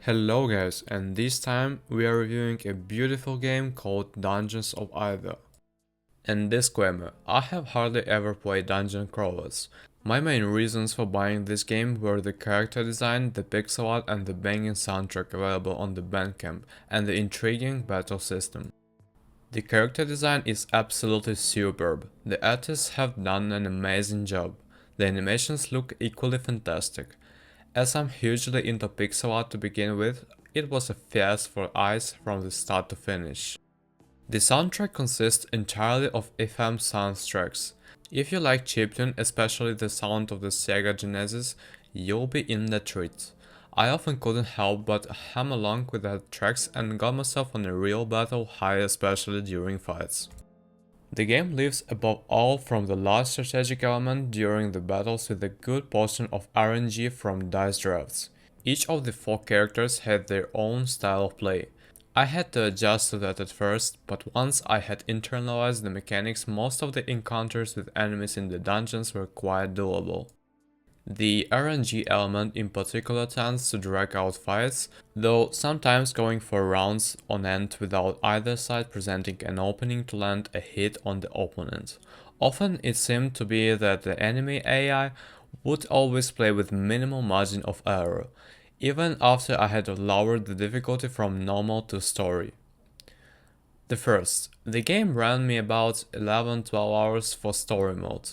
Hello guys, and this time we are reviewing a beautiful game called Dungeons of Aether. And disclaimer, I have hardly ever played dungeon crawlers. My main reasons for buying this game were the character design, the pixel art and the banging soundtrack available on the Bandcamp, and the intriguing battle system. The character design is absolutely superb. The artists have done an amazing job. The animations look equally fantastic. As I'm hugely into pixel art to begin with, it was a feast for eyes from the start to finish. The soundtrack consists entirely of FM soundtracks. If you like chiptune, especially the sound of the Sega Genesis, you'll be in the treat. I often couldn't help but hum along with the tracks and got myself on a real battle high, especially during fights. The game lives above all from the large strategic element during the battles with a good portion of RNG from dice drafts. Each of the 4 characters had their own style of play. I had to adjust to that at first, but once I had internalized the mechanics, most of the encounters with enemies in the dungeons were quite doable. The RNG element in particular tends to drag out fights, though sometimes going for rounds on end without either side presenting an opening to land a hit on the opponent. Often it seemed to be that the enemy AI would always play with minimal margin of error, even after I had lowered the difficulty from normal to story. The game ran me about 11-12 hours for story mode.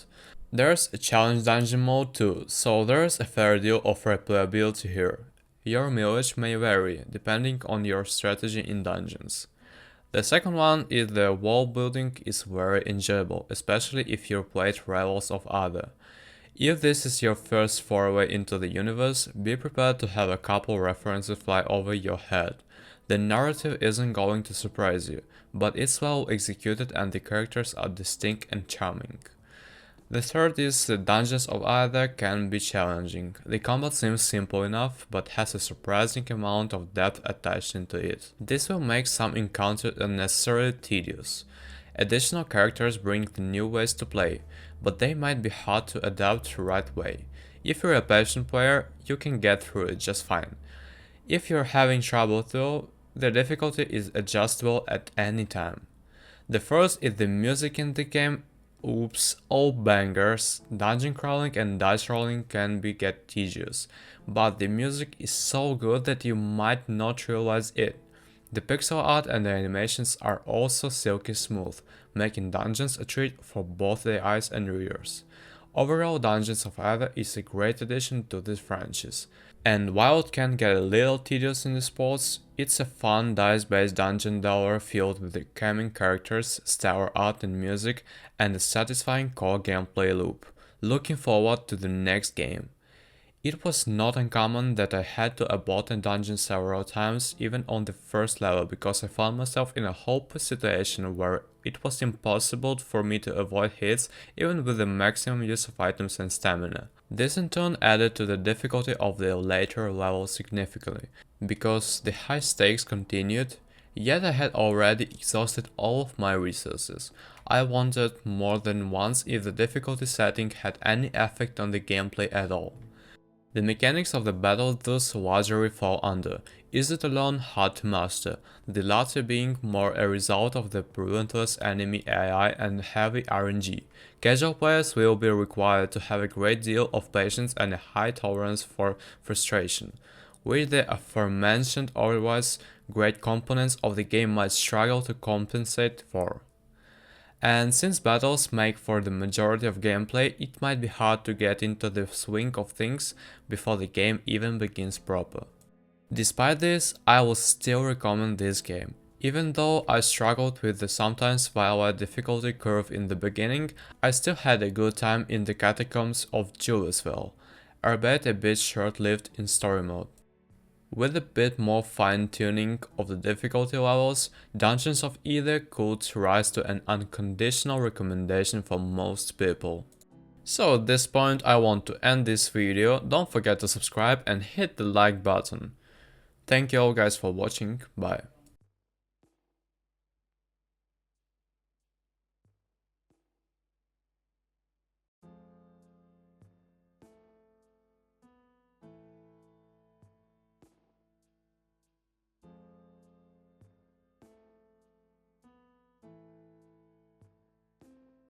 There's a challenge dungeon mode too, so there's a fair deal of replayability here. Your mileage may vary, depending on your strategy in dungeons. The second one is the world building is very enjoyable, especially if you played Rivals of Aether. If this is your first foray into the universe, be prepared to have a couple references fly over your head. The narrative isn't going to surprise you, but it's well executed and the characters are distinct and charming. The third is the Dungeons of Aether can be challenging. The combat seems simple enough, but has a surprising amount of depth attached into it. This will make some encounters unnecessarily tedious. Additional characters bring the new ways to play, but they might be hard to adapt the right way. If you're a patient player, you can get through it just fine. If you're having trouble though, the difficulty is adjustable at any time. The first is the music in the game. Oops, all bangers. Dungeon crawling and dice rolling can get tedious, but the music is so good that you might not realize it. The pixel art and the animations are also silky smooth, making dungeons a treat for both the eyes and ears. Overall, Dungeons of Aether is a great addition to this franchise, and while it can get a little tedious in the sports, it's a fun dice-based dungeon delver filled with the charming characters, stellar art and music, and a satisfying core gameplay loop. Looking forward to the next game. It was not uncommon that I had to abort a dungeon several times, even on the first level, because I found myself in a hopeless situation where it was impossible for me to avoid hits even with the maximum use of items and stamina. This in turn added to the difficulty of the later levels significantly, because the high stakes continued, yet I had already exhausted all of my resources. I wondered more than once if the difficulty setting had any effect on the gameplay at all. The mechanics of the battle thus largely fall under, is it alone hard to master, the latter being more a result of the relentless enemy AI and heavy RNG. Casual players will be required to have a great deal of patience and a high tolerance for frustration, which the aforementioned otherwise great components of the game might struggle to compensate for. And since battles make for the majority of gameplay, it might be hard to get into the swing of things before the game even begins proper. Despite this, I will still recommend this game. Even though I struggled with the sometimes violent difficulty curve in the beginning, I still had a good time in the catacombs of Julesvale, albeit a bit short-lived in story mode. With a bit more fine-tuning of the difficulty levels, Dungeons of Aether could rise to an unconditional recommendation for most people. So at this point I want to end this video, don't forget to subscribe and hit the like button. Thank you all guys for watching, bye.